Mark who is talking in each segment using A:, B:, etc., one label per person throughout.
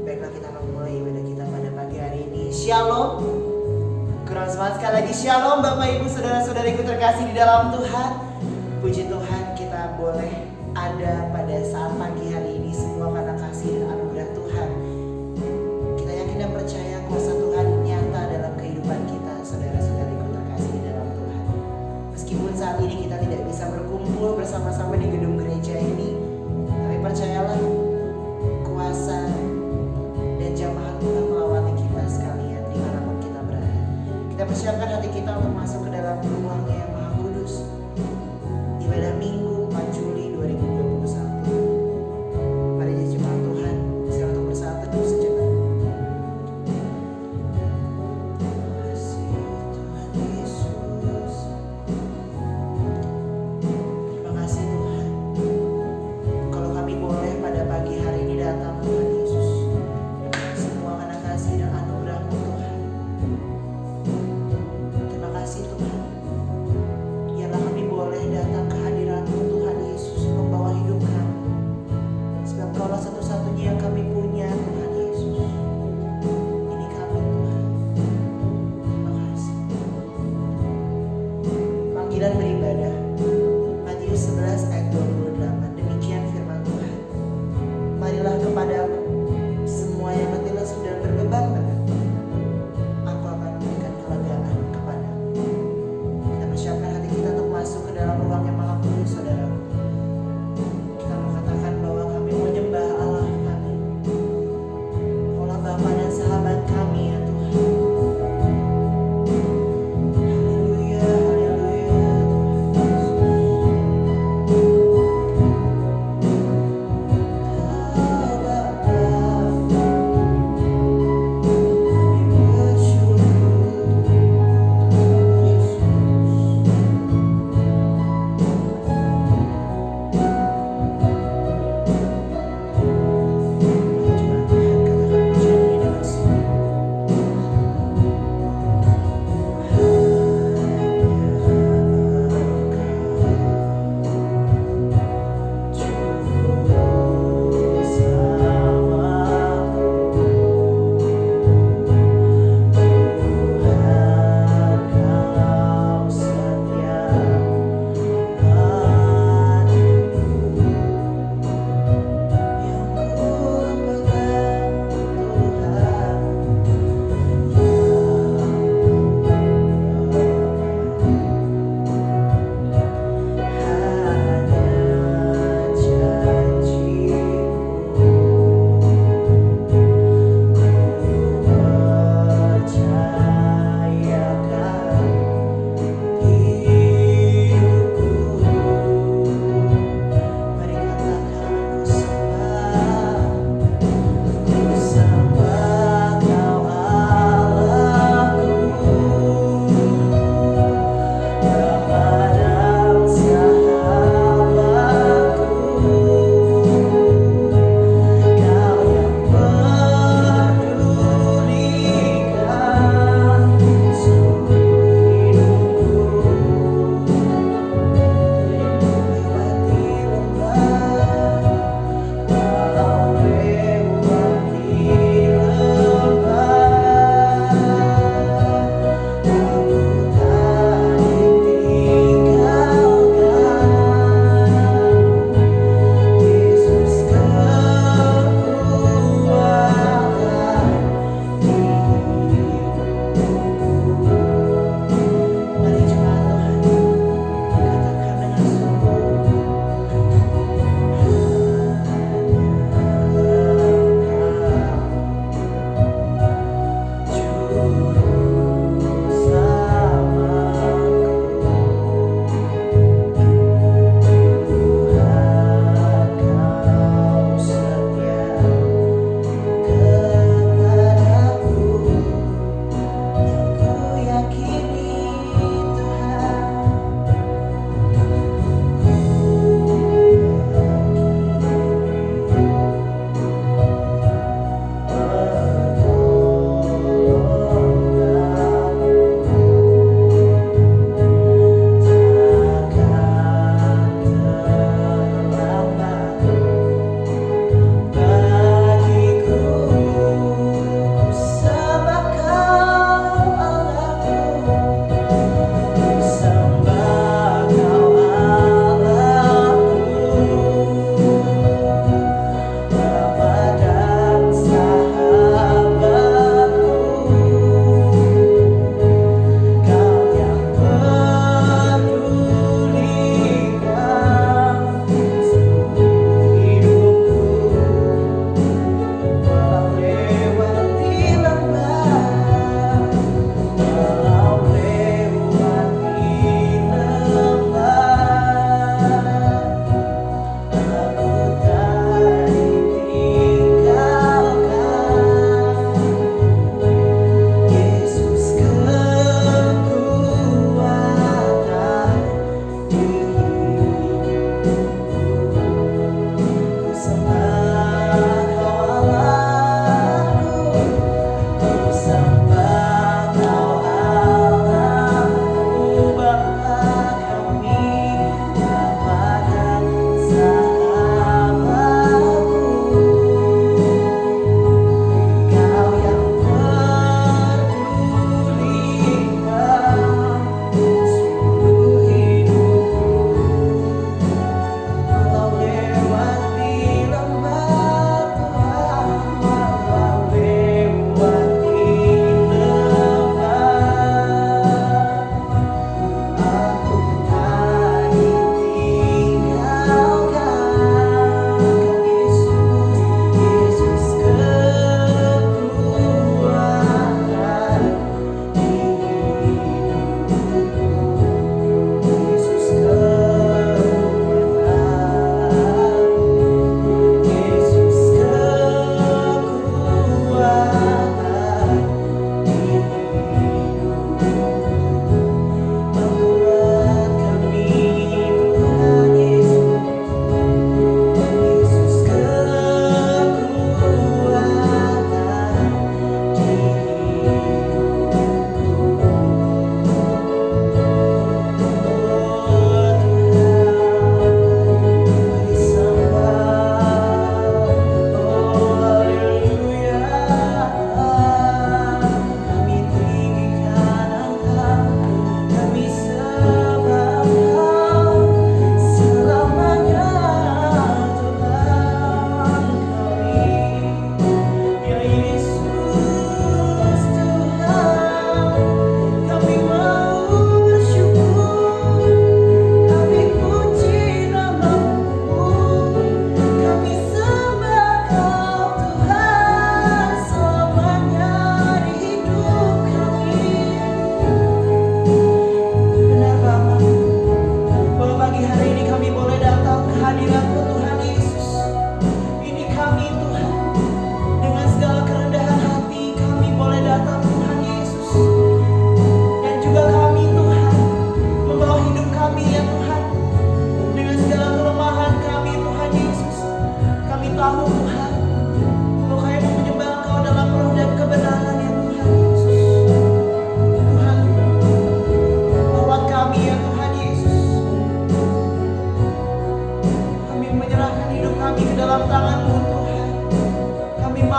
A: Baiklah, kita akan mulai ibadah kita pada pagi hari ini. Shalom. Kurang semangat sekali lagi. Shalom Bapak Ibu saudara-saudariku terkasih di dalam Tuhan. Puji Tuhan kita boleh ada pada saat pagi hari ini semua karena kasih dan anugerah Tuhan. Kita yakin dan percaya kuasa Tuhan nyata dalam kehidupan kita, saudara-saudariku terkasih di dalam Tuhan. Meskipun saat ini kita tidak bisa berkumpul bersama-sama di gedung gereja ini, tapi percayalah kuasa dan jamaah Tuhan melawati kita sekalian dimanapun kita berada. Kita persiapkan hati kita untuk masuk ke dalam ruangnya yang maha kudus. Ibadah Minggu 4 Juli 2021. Mari jemaat Tuhan, silakan untuk bersaat teduh sejenak. Terima kasih Tuhan. Kalau kami boleh pada pagi hari ini datang Tuhan Yesus, semua karena kasih dan anugerah-Mu Tuhan. Terima kasih Tuhan. Biarlah kami boleh datang ke hadirat-Mu Tuhan Yesus, membawa hidup kami. Sebab Kaulah satu-satunya yang kami punya Tuhan Yesus. Ini kami Tuhan. Terima kasih. Panggilan beribadah Matius 11 ayat 28. Demikian firman Tuhan. Marilah kepadaku semua yang letih lesu dan berbeban berat, aku akan memberikan kelegaan kepadamu. Kita persiapkan hati kita untuk masuk ke dalam ruang yang maha kudus, saudaraku. Kita mau katakan bahwa kami mau nyembah Allah kami.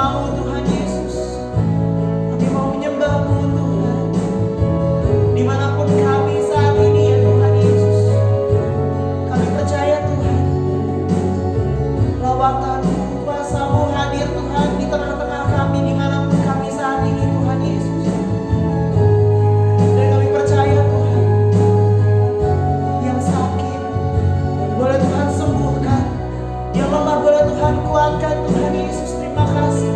A: namamu Tuhan Yesus. Kami mau menyembahmu Tuhan. Dimanapun kami saat ini ya Tuhan Yesus. Kami percaya Tuhan, lawatan-Mu, kuasa-Mu hadir Tuhan di tengah-tengah kami dimanapun kami saat ini Tuhan Yesus. Dan kami percaya Tuhan, yang sakit boleh Tuhan sembuhkan, yang lemah boleh Tuhan kuatkan Tuhan Yesus. Terima kasih.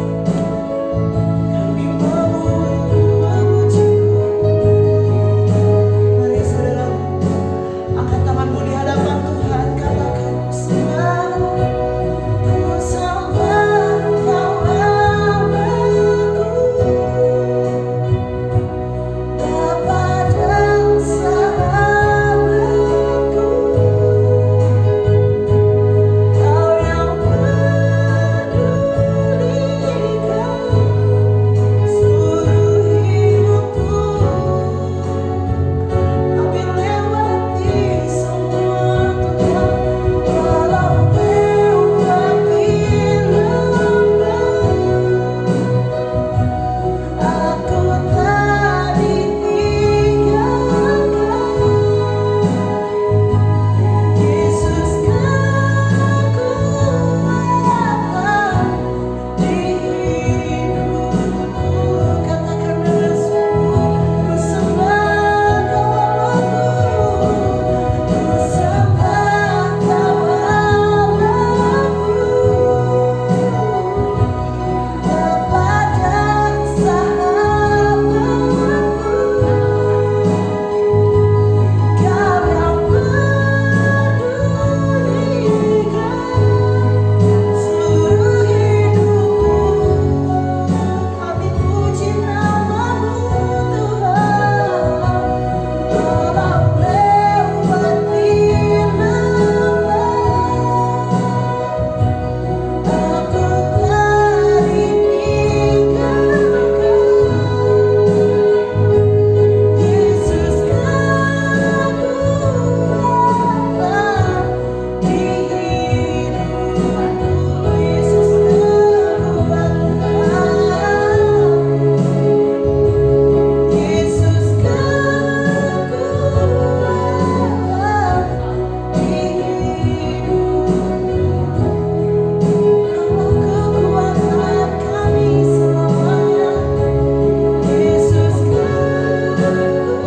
A: Kami memuji. Mari saudara, angkat tanganmu di hadapan Tuhan, katakan ku sembah Kau Allahku, Bapa dan sahabatku, Kau yang pedulikan seluruh hidupku. Kami lewati semua Tuhan, walau lewati lembah, aku tak ditinggalkan. Yesus kekuatan di hidupku. Katakan dengan sungguh, ku sembah Kau Allahku, ku sembah Kau Allahku, Bapa dan sahabatku, Kau yang pedulikan seluruh hidupku. Kami puji namamu Tuhan, walau lewati lembah, aku tak ditinggalkan. Yesus kekuatan di hidupku. Yesus kekuatan. Yesus kekuatan di hidupku. Kau kekuatan kami selamanya. Yesus kekuatan di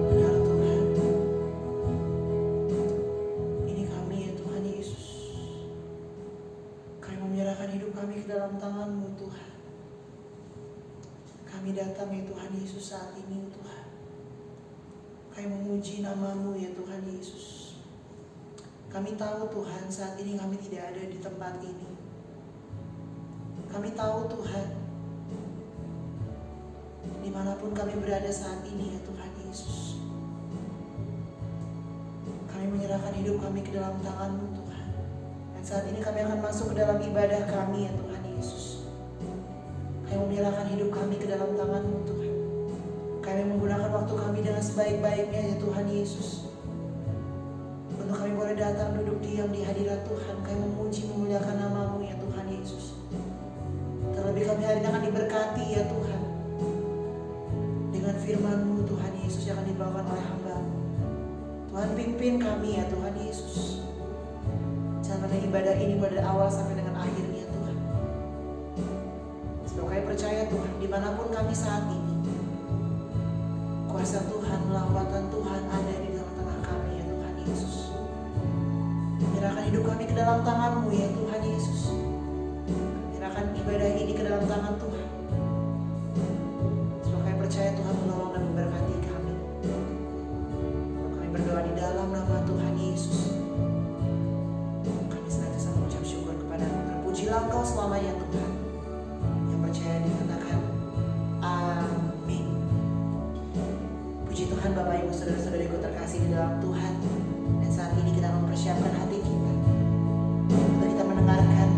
A: Benar Tuhan, ini kami ya Tuhan Yesus. Kami menyerahkan hidup kami ke dalam tangan-Mu Tuhan. Kami datang ya Tuhan Yesus saat ini Tuhan. Kami memuji namamu ya Tuhan Yesus. Kami tahu Tuhan saat ini kami tidak ada di tempat ini. Kami tahu Tuhan, dimanapun kami berada saat ini ya Tuhan Yesus. Kami menyerahkan hidup kami ke dalam tangan-Mu Tuhan. Dan saat ini kami akan masuk ke dalam ibadah kami ya Tuhan Yesus. Kami menyerahkan hidup kami ke dalam tangan-Mu Tuhan. Kami menggunakan waktu kami dengan sebaik-baiknya ya Tuhan Yesus. Untuk kami boleh datang duduk diam di hadirat Tuhan. Kami memuji memuliakan namamu ya Tuhan Yesus. Terlebih kami hari ini akan diberkati ya Tuhan, dengan firman-Mu Tuhan Yesus yang akan dibawakan oleh hamba-Mu. Tuhan pimpin kami ya Tuhan Yesus. Jangan ibadah ini mulai dari awal sampai dengan akhirnya Tuhan. Sebab kami percaya Tuhan, dimanapun kami saat ini, kuasa Tuhan, lawatan Tuhan ada di tengah-tengah kami ya Tuhan Yesus. Menyerahkan hidup kami ke dalam tangan-Mu ya Tuhan Yesus. Menyerahkan ibadah ini ke dalam tangan Tuhan. Sebab kami percaya Tuhan menolong dan memberkati kami. Kami berdoa di dalam nama Tuhan Yesus. Kami senantiasa mengucap syukur kepada-Mu. Terpujilah Engkau selamanya Tuhan. Yang percaya dikatakan amin. Puji Tuhan Bapak Ibu Saudara-saudariku terkasih di dalam Tuhan. Dan saat ini kita mempersiapkan hati kita untuk kita mendengarkan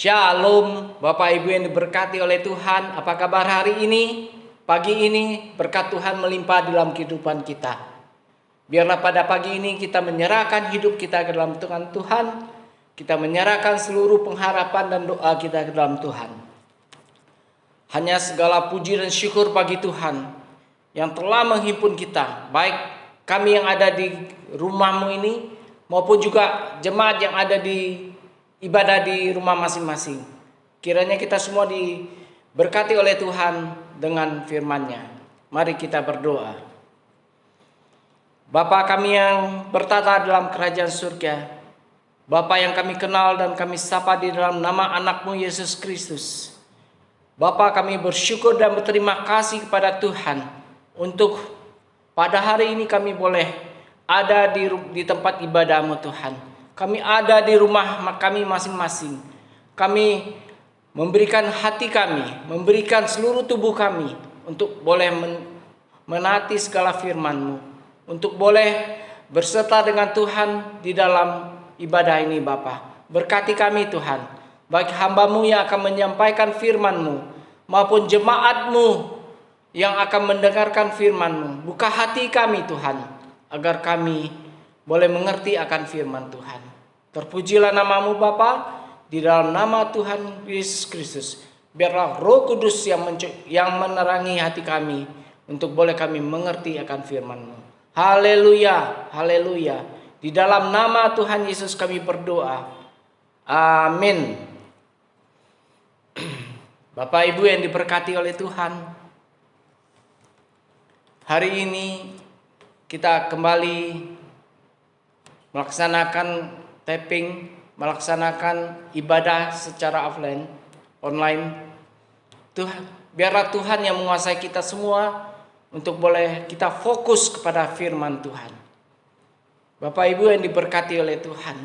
B: Shalom Bapak Ibu yang diberkati oleh Tuhan. Apa kabar hari ini? Pagi ini berkat Tuhan melimpah dalam kehidupan kita. Biarlah pada pagi ini kita menyerahkan hidup kita ke dalam tangan Tuhan. Kita menyerahkan seluruh pengharapan dan doa kita ke dalam Tuhan. Hanya segala puji dan syukur bagi Tuhan yang telah menghimpun kita, baik kami yang ada di rumahmu ini maupun juga jemaat yang ada di ibadah di rumah masing-masing. Kiranya kita semua diberkati oleh Tuhan dengan firman-Nya. Mari kita berdoa. Bapa kami yang bertata dalam kerajaan surga, Bapa yang kami kenal dan kami sapa di dalam nama anak-Mu Yesus Kristus. Bapa kami bersyukur dan berterima kasih kepada Tuhan untuk pada hari ini kami boleh ada di tempat ibadah-Mu Tuhan. Kami ada di rumah kami masing-masing. Kami memberikan hati kami, memberikan seluruh tubuh kami untuk boleh menaati segala firman-Mu, untuk boleh berserta dengan Tuhan di dalam ibadah ini Bapa. Berkati kami Tuhan, baik hamba-Mu yang akan menyampaikan firman-Mu maupun jemaat-Mu yang akan mendengarkan firman-Mu. Buka hati kami Tuhan, agar kami boleh mengerti akan firman Tuhan. Terpujilah nama-Mu Bapa, di dalam nama Tuhan Yesus Kristus. Biarlah Roh Kudus yang menerangi hati kami untuk boleh kami mengerti akan firman-Mu. Haleluya, haleluya. Di dalam nama Tuhan Yesus kami berdoa. Amin. Bapak Ibu yang diberkati oleh Tuhan, hari ini kita kembali melaksanakan tapping, melaksanakan ibadah secara online. Biarlah Tuhan yang menguasai kita semua untuk boleh kita fokus kepada firman Tuhan. Bapak Ibu yang diberkati oleh Tuhan,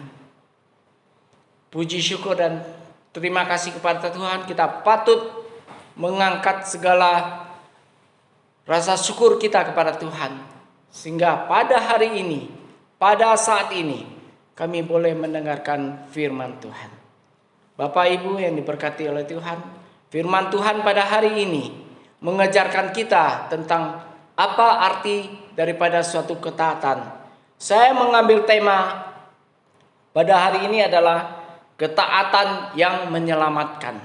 B: puji syukur dan terima kasih kepada Tuhan. Kita patut mengangkat segala rasa syukur kita kepada Tuhan, sehingga pada hari ini, pada saat ini, kami boleh mendengarkan firman Tuhan. Bapak Ibu yang diberkati oleh Tuhan, firman Tuhan pada hari ini mengajarkan kita tentang apa arti daripada suatu ketaatan. Saya mengambil tema pada hari ini adalah ketaatan yang menyelamatkan.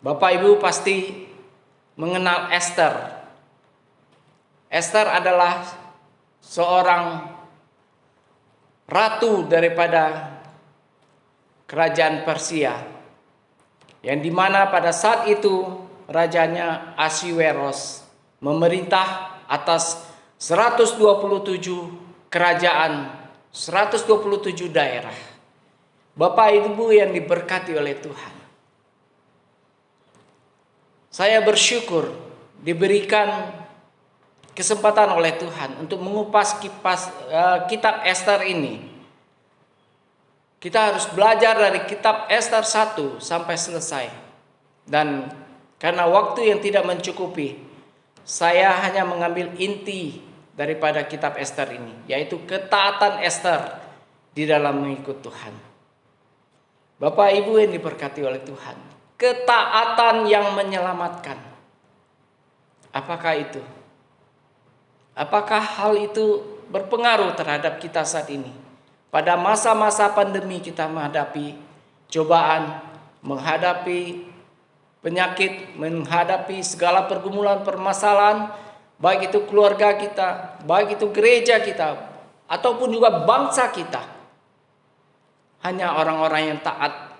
B: Bapak Ibu pasti mengenal Esther. Esther adalah seorang ratu daripada kerajaan Persia, yang dimana pada saat itu rajanya Ahasweros memerintah atas 127 kerajaan, 127 daerah. Bapak Ibu yang diberkati oleh Tuhan, saya bersyukur diberikan kesempatan oleh Tuhan untuk mengupas kitab Esther ini. Kita harus belajar dari kitab Esther 1 sampai selesai. Dan karena waktu yang tidak mencukupi, saya hanya mengambil inti daripada kitab Esther ini, yaitu ketaatan Esther di dalam mengikut Tuhan. Bapak Ibu yang diberkati oleh Tuhan, ketaatan yang menyelamatkan. Apakah itu? Apakah hal itu berpengaruh terhadap kita saat ini? Pada masa-masa pandemi kita menghadapi cobaan, menghadapi penyakit, menghadapi segala pergumulan permasalahan, baik itu keluarga kita, baik itu gereja kita, ataupun juga bangsa kita. Hanya orang-orang yang taat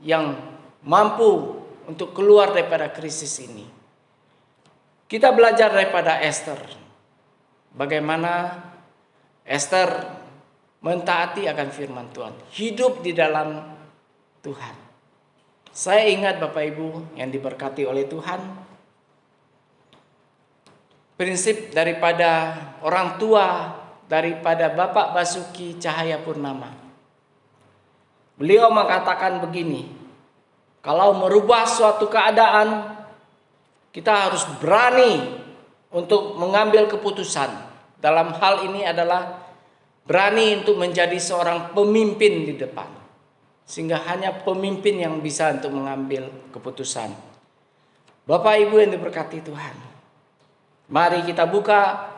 B: yang mampu untuk keluar daripada krisis ini. Kita belajar daripada Esther. Bagaimana Esther mentaati akan firman Tuhan, hidup di dalam Tuhan. Saya ingat Bapak Ibu yang diberkati oleh Tuhan, prinsip daripada orang tua daripada Bapak Basuki Cahayapurnama. Beliau mengatakan begini, kalau merubah suatu keadaan, kita harus berani untuk mengambil keputusan. Dalam hal ini adalah berani untuk menjadi seorang pemimpin di depan. sehingga hanya pemimpin yang bisa untuk mengambil keputusan. Bapak Ibu yang diberkati Tuhan, mari kita buka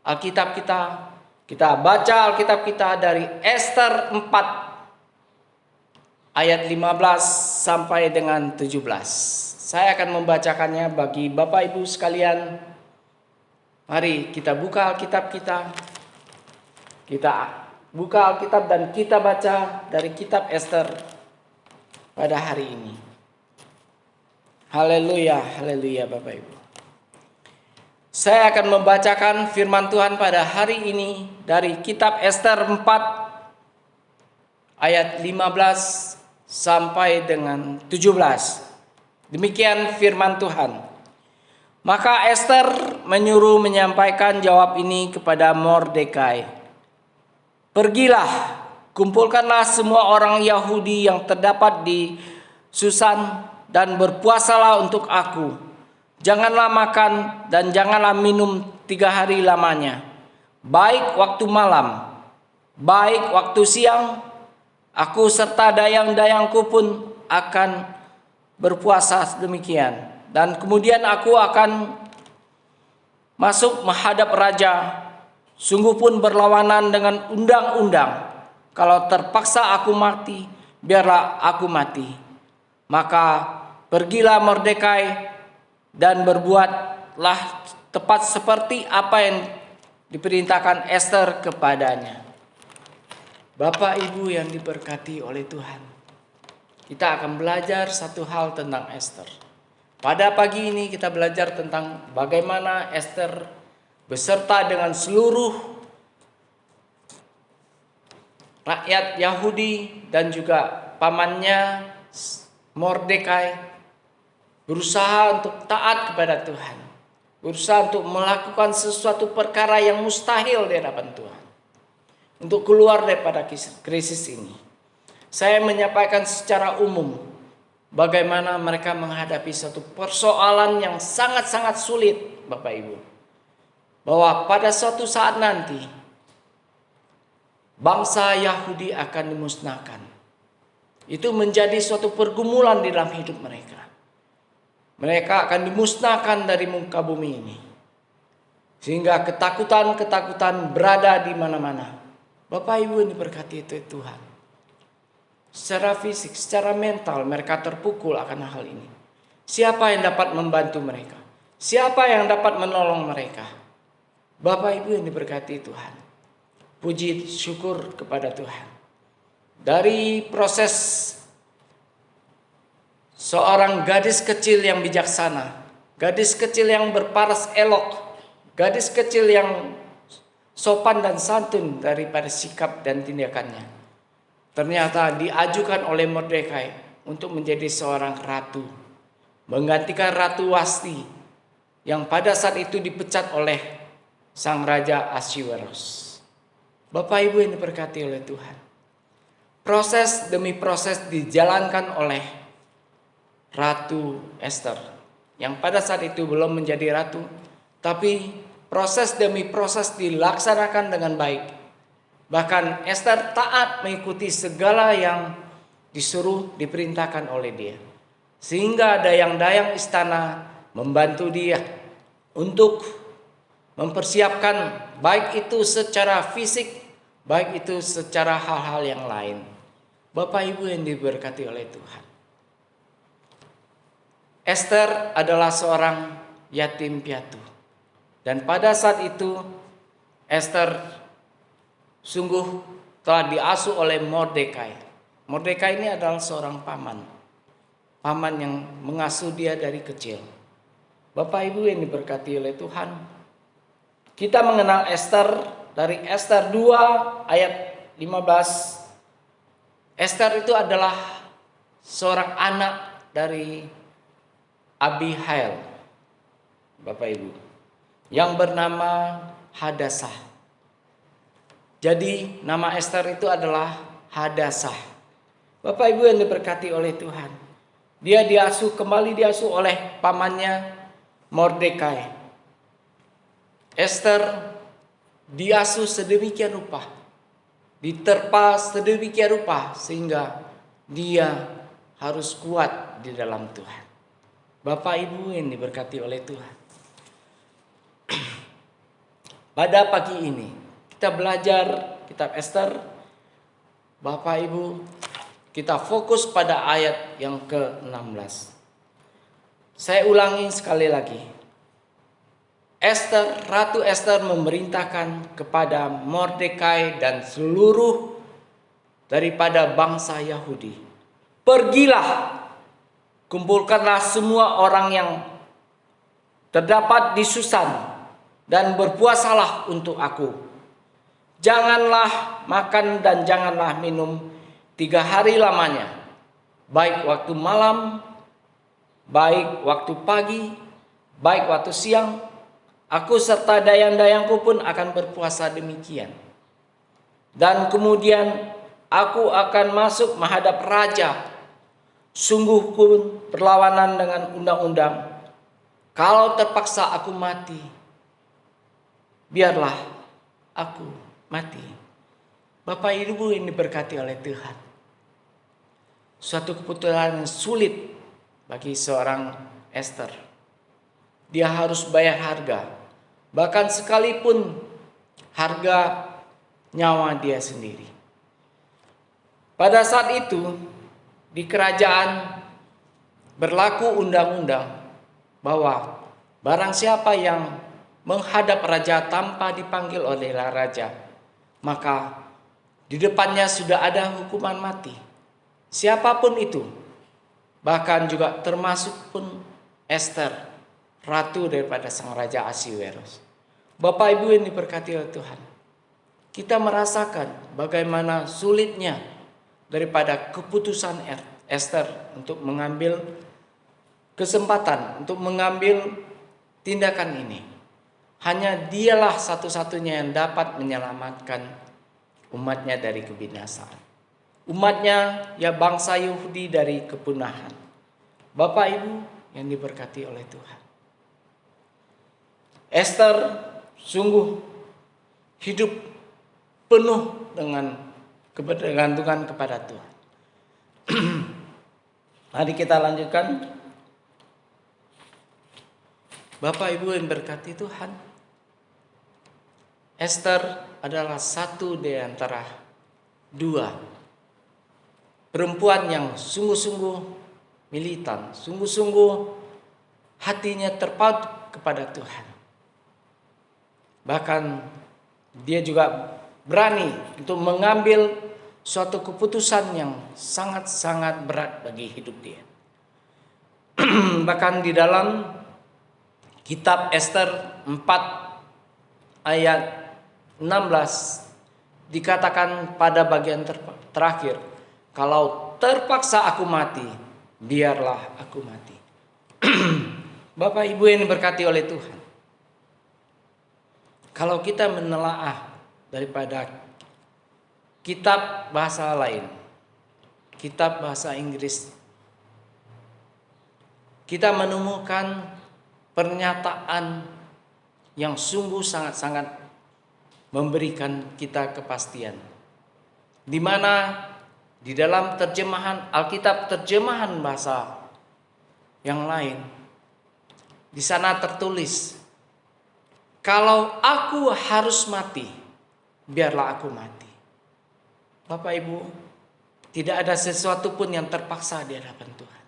B: Alkitab kita. Kita baca Alkitab kita dari Ester 4 ayat 15 sampai dengan 17. Saya akan membacakannya bagi Bapak Ibu sekalian. Mari kita buka Alkitab kita. Kita buka Alkitab dan kita baca dari kitab Ester pada hari ini. Haleluya, haleluya Bapak Ibu. Saya akan membacakan firman Tuhan pada hari ini dari kitab Ester 4 ayat 15 sampai dengan 17. Demikian firman Tuhan. Maka Ester menyuruh menyampaikan jawab ini kepada Mordekai. Pergilah, kumpulkanlah semua orang Yahudi yang terdapat di Susan dan berpuasalah untuk aku. Janganlah makan dan janganlah minum 3 hari lamanya, baik waktu malam, baik waktu siang. Aku serta dayang-dayangku pun akan berpuasa demikian. Dan kemudian aku akan masuk menghadap raja, sungguh pun berlawanan dengan undang-undang. Kalau terpaksa aku mati, biarlah aku mati. Maka pergilah Mordekai dan berbuatlah tepat seperti apa yang diperintahkan Ester kepadanya. Bapak Ibu yang diberkati oleh Tuhan, kita akan belajar satu hal tentang Ester. Pada pagi ini kita belajar tentang bagaimana Ester beserta dengan seluruh rakyat Yahudi dan juga pamannya Mordekai berusaha untuk taat kepada Tuhan, berusaha untuk melakukan sesuatu perkara yang mustahil di hadapan Tuhan, untuk keluar daripada krisis ini. Saya menyampaikan secara umum bagaimana mereka menghadapi satu persoalan yang sangat-sangat sulit, Bapak Ibu. Bahwa pada suatu saat nanti bangsa Yahudi akan dimusnahkan. Itu menjadi suatu pergumulan di dalam hidup mereka. Mereka akan dimusnahkan dari muka bumi ini. Sehingga ketakutan-ketakutan berada di mana-mana. Bapak Ibu yang diberkati itu Tuhan. Secara fisik, secara mental mereka terpukul akan hal ini. Siapa yang dapat membantu mereka? Siapa yang dapat menolong mereka? Bapak Ibu yang diberkati Tuhan. Puji syukur kepada Tuhan. Dari proses seorang gadis kecil yang bijaksana, gadis kecil yang berparas elok, gadis kecil yang sopan dan santun daripada sikap dan tindakannya, ternyata diajukan oleh Mordekai untuk menjadi seorang ratu, menggantikan Ratu Wasti yang pada saat itu dipecat oleh sang raja Ahasweros. Bapak Ibu yang diberkati oleh Tuhan, proses demi proses dijalankan oleh Ratu Ester yang pada saat itu belum menjadi ratu, tapi proses demi proses dilaksanakan dengan baik. Bahkan Ester taat mengikuti segala yang disuruh diperintahkan oleh dia, sehingga dayang-dayang istana membantu dia untuk mempersiapkan baik itu secara fisik, baik itu secara hal-hal yang lain. Bapak Ibu yang diberkati oleh Tuhan, Ester adalah seorang yatim piatu. Dan pada saat itu Ester sungguh telah diasuh oleh Mordekai. Mordekai ini adalah seorang paman. Paman yang mengasuh dia dari kecil. Bapak Ibu yang diberkati oleh Tuhan, kita mengenal Ester dari Ester 2 ayat 15. Ester itu adalah seorang anak dari Abihail, Bapak Ibu, yang bernama Hadasah. Jadi nama Ester itu adalah Hadasah. Bapak Ibu yang diberkati oleh Tuhan, dia kembali diasuh oleh pamannya Mordekai. Ester diasuh sedemikian rupa, diterpa sedemikian rupa, sehingga dia harus kuat di dalam Tuhan. Bapak Ibu yang diberkati oleh Tuhan. Pada pagi ini kita belajar kitab Ester. Bapak Ibu, kita fokus pada ayat yang ke-16. Saya ulangi sekali lagi. Ratu Ester memerintahkan kepada Mordekai dan seluruh daripada bangsa Yahudi, pergilah, kumpulkanlah semua orang yang terdapat di Susan dan berpuasalah untuk aku. Janganlah makan dan janganlah minum 3 hari lamanya, baik waktu malam, baik waktu pagi, baik waktu siang. Aku serta dayang-dayangku pun akan berpuasa demikian. Dan kemudian aku akan masuk menghadap raja. Sungguh pun berlawanan dengan undang-undang. Kalau terpaksa aku mati, biarlah aku mati. Bapak Ibu yang diberkati oleh Tuhan. Suatu keputusan yang sulit bagi seorang Ester. Dia harus bayar harga. Bahkan sekalipun harga nyawa dia sendiri. Pada saat itu di kerajaan berlaku undang-undang bahwa barang siapa yang menghadap raja tanpa dipanggil oleh raja, maka di depannya sudah ada hukuman mati. Siapapun itu, bahkan juga termasuk pun Ester, ratu daripada sang raja Ahasiweros. Bapak Ibu yang diberkati oleh Tuhan, kita merasakan bagaimana sulitnya daripada keputusan Ester untuk mengambil kesempatan, untuk mengambil tindakan ini. Hanya dialah satu-satunya yang dapat menyelamatkan umatnya dari kebinasaan. Umatnya, ya bangsa Yahudi, dari kepunahan. Bapak Ibu yang diberkati oleh Tuhan, Ester sungguh hidup penuh dengan kebergantungan kepada Tuhan. Mari kita lanjutkan. Bapak Ibu yang berkati Tuhan, Ester adalah satu di antara 2 perempuan yang sungguh-sungguh militan, sungguh-sungguh hatinya terpaut kepada Tuhan. Bahkan dia juga berani untuk mengambil suatu keputusan yang sangat-sangat berat bagi hidup dia. Bahkan di dalam kitab Ester 4 ayat 16 dikatakan pada bagian terakhir, kalau terpaksa aku mati, biarlah aku mati. Bapak Ibu yang diberkati oleh Tuhan, kalau kita menelaah daripada kitab bahasa lain, kitab bahasa Inggris, kita menemukan pernyataan yang sungguh sangat-sangat memberikan kita kepastian. Di mana di dalam terjemahan Alkitab, terjemahan bahasa yang lain, di sana tertulis, kalau aku harus mati, biarlah aku mati. Bapak Ibu, tidak ada sesuatu pun yang terpaksa di hadapan Tuhan.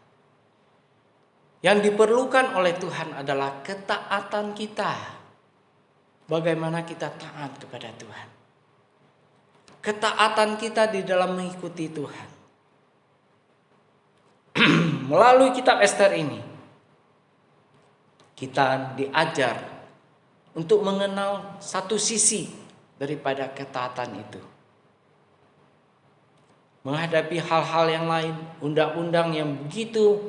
B: Yang diperlukan oleh Tuhan adalah ketaatan kita. Bagaimana kita taat kepada Tuhan. Ketaatan kita di dalam mengikuti Tuhan. Melalui kitab Ester ini, kita diajar untuk mengenal satu sisi daripada ketaatan itu. Menghadapi hal-hal yang lain, undang-undang yang begitu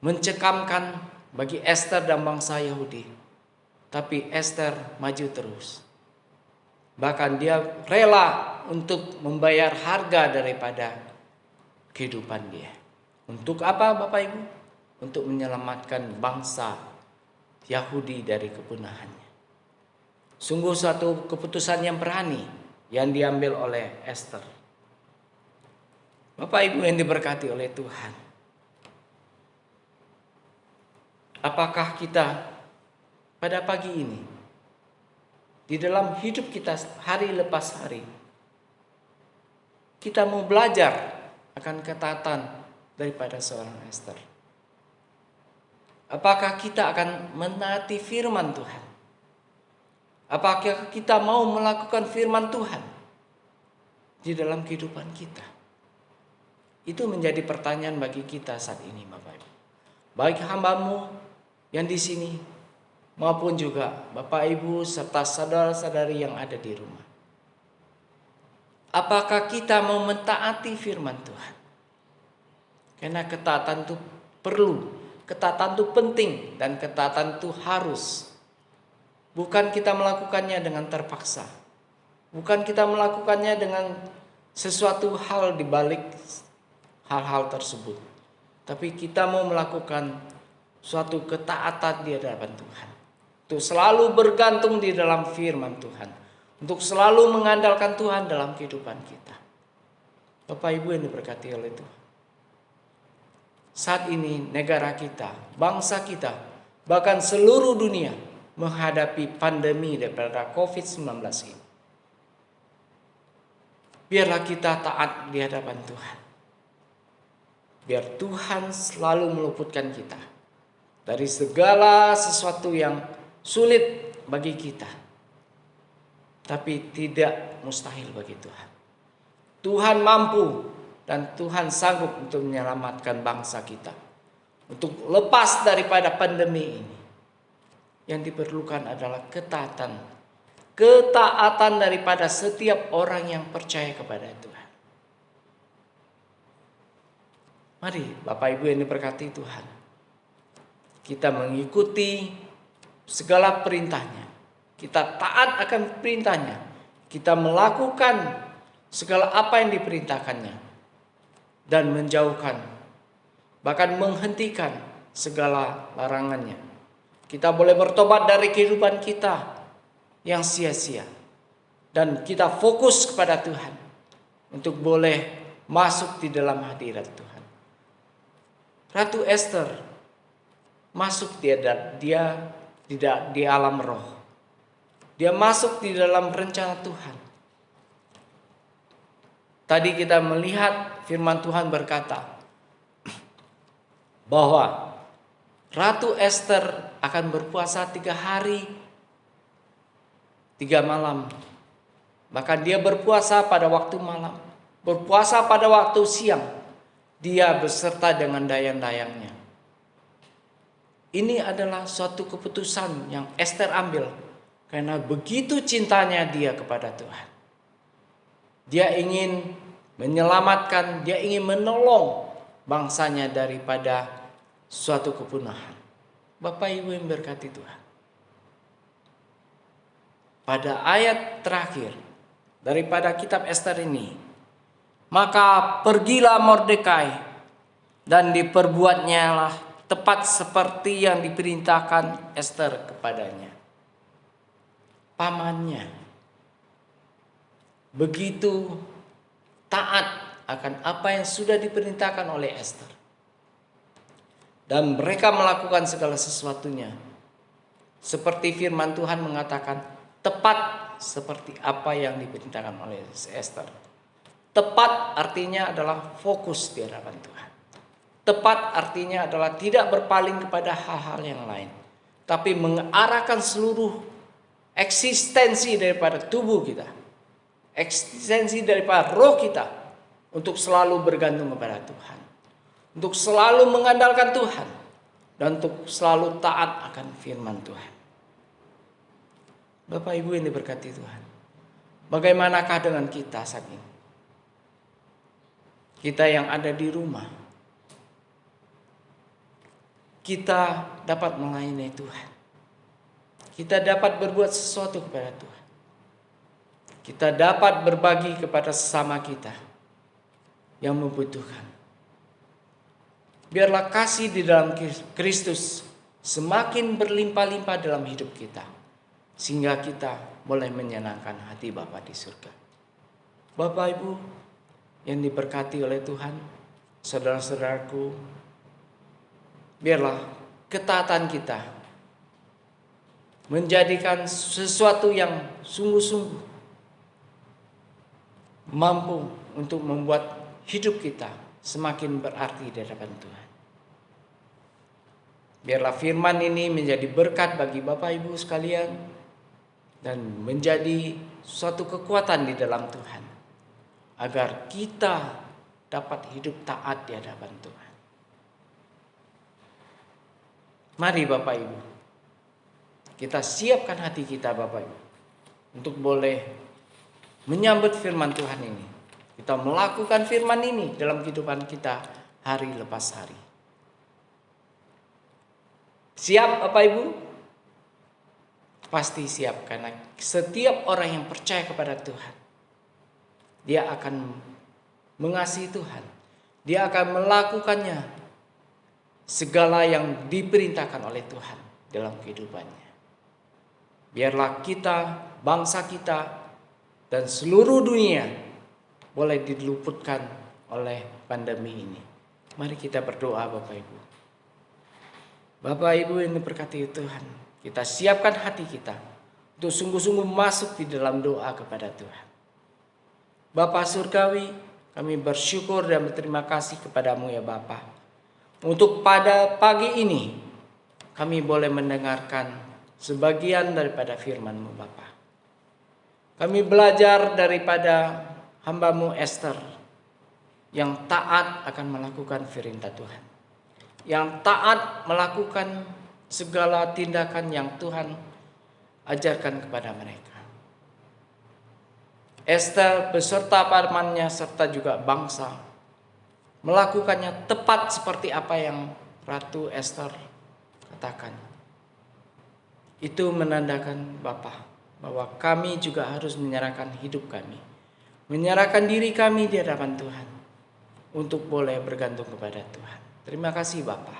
B: mencekamkan bagi Ester dan bangsa Yahudi. Tapi Ester maju terus. Bahkan dia rela untuk membayar harga daripada kehidupan dia. Untuk apa Bapak Ibu? Untuk menyelamatkan bangsa Yahudi dari kepunahannya. Sungguh suatu keputusan yang berani yang diambil oleh Ester. Bapak Ibu yang diberkati oleh Tuhan, apakah kita pada pagi ini, di dalam hidup kita hari lepas hari, kita mau belajar akan ketaatan daripada seorang Ester? Apakah kita akan menaati firman Tuhan? Apakah kita mau melakukan firman Tuhan di dalam kehidupan kita? Itu menjadi pertanyaan bagi kita saat ini, Bapak Ibu. Baik hamba-Mu yang di sini maupun juga Bapak Ibu serta saudara-saudari yang ada di rumah. Apakah kita mau mentaati firman Tuhan? Karena ketaatan itu perlu, ketaatan itu penting, dan ketaatan itu harus. Bukan kita melakukannya dengan terpaksa. Bukan kita melakukannya dengan sesuatu hal di balik hal-hal tersebut. Tapi kita mau melakukan suatu ketaatan di hadapan Tuhan. Untuk selalu bergantung di dalam firman Tuhan. Untuk selalu mengandalkan Tuhan dalam kehidupan kita. Bapak Ibu yang diberkati oleh Tuhan. Saat ini negara kita, bangsa kita, bahkan seluruh dunia menghadapi pandemi daripada COVID-19 ini. Biarlah kita taat di hadapan Tuhan. Biar Tuhan selalu meluputkan kita dari segala sesuatu yang sulit bagi kita. Tapi tidak mustahil bagi Tuhan. Tuhan mampu dan Tuhan sanggup untuk menyelamatkan bangsa kita. Untuk lepas daripada pandemi ini. Yang diperlukan adalah ketaatan. Ketaatan daripada setiap orang yang percaya kepada Tuhan. Mari Bapak Ibu yang diberkati Tuhan, kita mengikuti segala perintahnya. Kita taat akan perintahnya. Kita melakukan segala apa yang diperintahkannya. Dan menjauhkan, bahkan menghentikan segala larangannya. Kita boleh bertobat dari kehidupan kita yang sia-sia. Dan kita fokus kepada Tuhan. Untuk boleh masuk di dalam hadirat Tuhan. Ratu Ester masuk di alam roh. Dia masuk di dalam rencana Tuhan. Tadi kita melihat firman Tuhan berkata bahwa Ratu Ester akan berpuasa 3 hari 3 malam. Bahkan dia berpuasa pada waktu malam, berpuasa pada waktu siang. Dia beserta dengan dayang-dayangnya. Ini adalah suatu keputusan yang Ester ambil. Karena begitu cintanya dia kepada Tuhan. Dia ingin menyelamatkan, dia ingin menolong bangsanya daripada suatu kepunahan. Bapak Ibu yang berkati Tuhan. Pada ayat terakhir daripada kitab Ester ini, maka pergilah Mordekai dan diperbuatnya lah tepat seperti yang diperintahkan Ester kepadanya. Pamannya begitu taat akan apa yang sudah diperintahkan oleh Ester. Dan mereka melakukan segala sesuatunya. Seperti firman Tuhan mengatakan, tepat seperti apa yang diperintahkan oleh Ester. Tepat artinya adalah fokus di hadapan Tuhan. Tepat artinya adalah tidak berpaling kepada hal-hal yang lain. Tapi mengarahkan seluruh eksistensi daripada tubuh kita. Eksistensi daripada roh kita. Untuk selalu bergantung kepada Tuhan. Untuk selalu mengandalkan Tuhan. Dan untuk selalu taat akan firman Tuhan. Bapak Ibu yang diberkati Tuhan. Bagaimanakah dengan kita saat ini? Kita yang ada di rumah. Kita dapat melayani Tuhan. Kita dapat berbuat sesuatu kepada Tuhan. Kita dapat berbagi kepada sesama kita yang membutuhkan. Biarlah kasih di dalam Kristus semakin berlimpah-limpah dalam hidup kita. Sehingga kita boleh menyenangkan hati Bapa di surga. Bapak Ibu, yang diberkati oleh Tuhan, saudara-saudaraku, biarlah ketaatan kita menjadikan sesuatu yang sungguh-sungguh mampu untuk membuat hidup kita semakin berarti di hadapan Tuhan. Biarlah firman ini menjadi berkat bagi Bapak Ibu sekalian dan menjadi suatu kekuatan di dalam Tuhan, agar kita dapat hidup taat di hadapan Tuhan. Mari Bapak Ibu, kita siapkan hati kita Bapak Ibu untuk boleh menyambut firman Tuhan ini. Kita melakukan firman ini dalam kehidupan kita hari lepas hari. Siap Bapak Ibu? Pasti siap, karena setiap orang yang percaya kepada Tuhan, dia akan mengasihi Tuhan. Dia akan melakukannya segala yang diperintahkan oleh Tuhan dalam kehidupannya. Biarlah kita, bangsa kita, dan seluruh dunia boleh diluputkan oleh pandemi ini. Mari kita berdoa Bapak Ibu. Bapak Ibu yang diberkati Tuhan, kita siapkan hati kita untuk sungguh-sungguh masuk di dalam doa kepada Tuhan. Bapa Surgawi, kami bersyukur dan berterima kasih kepadamu ya Bapa. Untuk pada pagi ini, kami boleh mendengarkan sebagian daripada firman-Mu Bapa. Kami belajar daripada hamba-Mu Esther yang taat akan melakukan perintah Tuhan, yang taat melakukan segala tindakan yang Tuhan ajarkan kepada mereka. Esther beserta pamannya serta juga bangsa melakukannya tepat seperti apa yang Ratu Esther katakan. Itu menandakan Bapa bahwa kami juga harus menyerahkan hidup kami, menyerahkan diri kami di hadapan Tuhan untuk boleh bergantung kepada Tuhan. Terima kasih Bapa.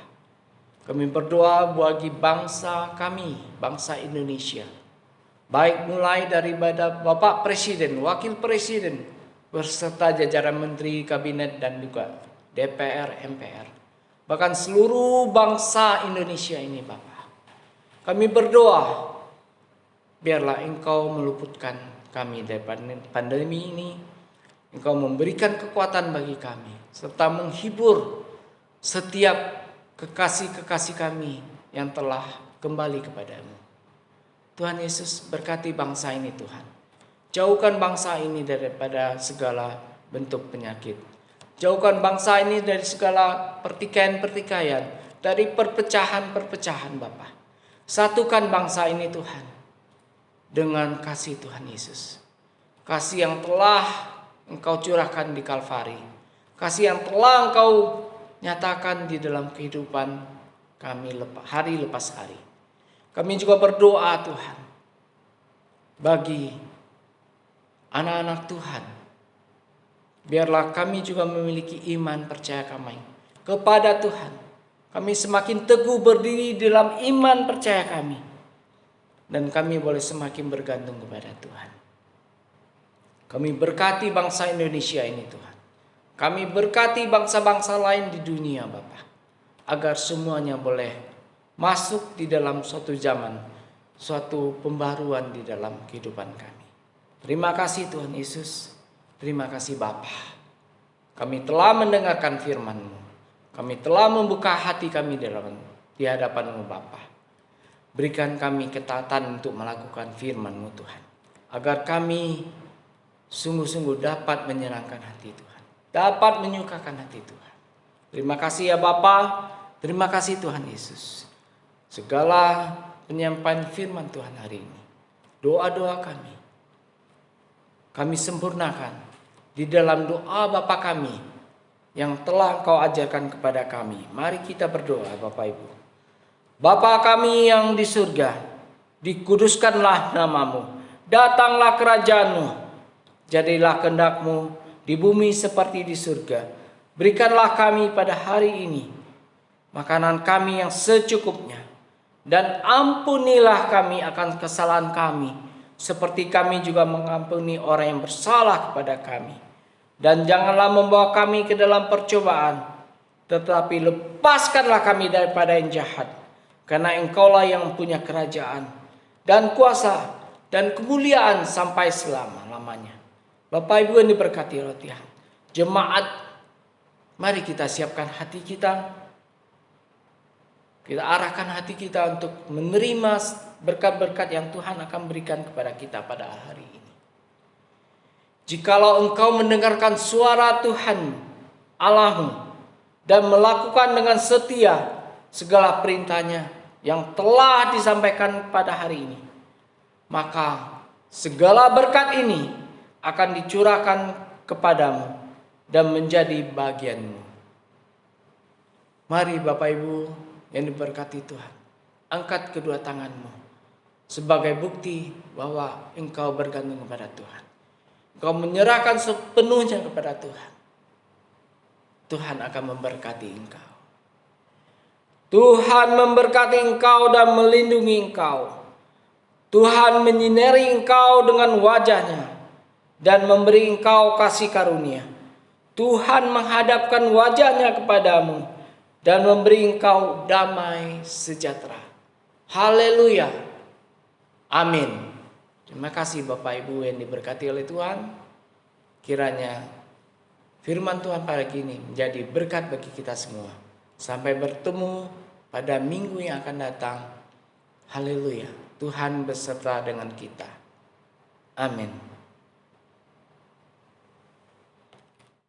B: Kami berdoa bagi bangsa kami, bangsa Indonesia. Baik mulai daripada Bapak Presiden, Wakil Presiden, berserta jajaran Menteri Kabinet dan juga DPR, MPR. Bahkan seluruh bangsa Indonesia ini Bapak. Kami berdoa, biarlah Engkau meluputkan kami dari pandemi ini. Engkau memberikan kekuatan bagi kami, serta menghibur setiap kekasih-kekasih kami yang telah kembali kepadamu. Tuhan Yesus, berkati bangsa ini Tuhan. Jauhkan bangsa ini daripada segala bentuk penyakit. Jauhkan bangsa ini dari segala pertikaian-pertikaian, dari perpecahan-perpecahan Bapa. Satukan bangsa ini Tuhan dengan kasih Tuhan Yesus. Kasih yang telah Engkau curahkan di Kalvari. Kasih yang telah Engkau nyatakan di dalam kehidupan kami hari lepas hari. Kami juga berdoa Tuhan bagi anak-anak Tuhan. Biarlah kami juga memiliki iman percaya kami kepada Tuhan. Kami semakin teguh berdiri dalam iman percaya kami. Dan kami boleh semakin bergantung kepada Tuhan. Kami berkati bangsa Indonesia ini Tuhan. Kami berkati bangsa-bangsa lain di dunia Bapa, agar semuanya boleh masuk di dalam suatu zaman, suatu pembaruan di dalam kehidupan kami. Terima kasih Tuhan Yesus. Terima kasih Bapa. Kami telah mendengarkan firman-Mu. Kami telah membuka hati kami di hadapan-Mu Bapa. Berikan kami ketaatan untuk melakukan firman-Mu Tuhan, agar kami sungguh-sungguh dapat menyenangkan hati Tuhan, dapat menyukakan hati Tuhan. Terima kasih ya Bapa, terima kasih Tuhan Yesus. Segala penyampaian firman Tuhan hari ini, doa-doa kami sempurnakan di dalam doa Bapa kami yang telah Engkau ajarkan kepada kami. Mari kita berdoa Bapak Ibu. Bapa kami yang di surga, dikuduskanlah namamu, datanglah kerajaan-Mu, jadilah kehendak-Mu di bumi seperti di surga. Berikanlah kami pada hari ini makanan kami yang secukupnya, dan ampunilah kami akan kesalahan kami, seperti kami juga mengampuni orang yang bersalah kepada kami. Dan janganlah membawa kami ke dalam percobaan, tetapi lepaskanlah kami daripada yang jahat. Karena Engkaulah yang punya kerajaan dan kuasa dan kemuliaan sampai selama-lamanya. Bapak Ibu yang diberkati oleh Tuhan, jemaat, mari kita siapkan hati kita. Kita arahkan hati kita untuk menerima berkat-berkat yang Tuhan akan berikan kepada kita pada hari ini. Jikalau engkau mendengarkan suara Tuhan Allahmu dan melakukan dengan setia segala perintahnya yang telah disampaikan pada hari ini, maka segala berkat ini akan dicurahkan kepadamu dan menjadi bagianmu. Mari Bapak Ibu yang diberkati Tuhan, angkat kedua tanganmu sebagai bukti bahwa engkau bergantung kepada Tuhan. Engkau menyerahkan sepenuhnya kepada Tuhan. Tuhan akan memberkati engkau. Tuhan memberkati engkau dan melindungi engkau. Tuhan menyinari engkau dengan wajahnya dan memberi engkau kasih karunia. Tuhan menghadapkan wajahnya kepadamu dan memberi engkau damai sejahtera. Haleluya. Amin. Terima kasih Bapak Ibu yang diberkati oleh Tuhan. Kiranya firman Tuhan pagi ini menjadi berkat bagi kita semua. Sampai bertemu pada minggu yang akan datang. Haleluya. Tuhan beserta dengan kita. Amin.